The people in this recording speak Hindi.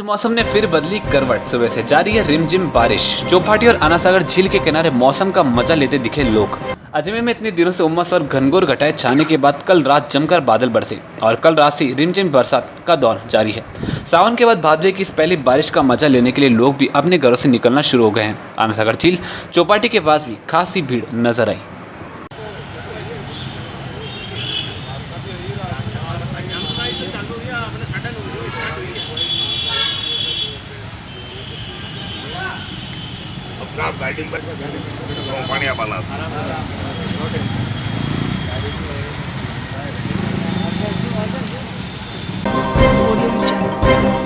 मौसम ने फिर बदली करवट। सुबह से जारी है रिमझिम बारिश। चौपाटी और आनासागर झील के किनारे मौसम का मजा लेते दिखे लोग। अजमेर में इतने दिनों से उमस और घनघोर घटाएं छाने के बाद कल रात जमकर बादल बरसे और कल रात से रिमझिम बरसात का दौर जारी है। सावन के बाद भादवे की इस पहली बारिश का मजा लेने के लिए लोग भी अपने घरों से निकलना शुरू हो गए हैं। आनासागर झील चौपाटी के पास भी खासी भीड़ नजर आई। साहब गाइडिंग पर पानी आपाला Audio Jungle.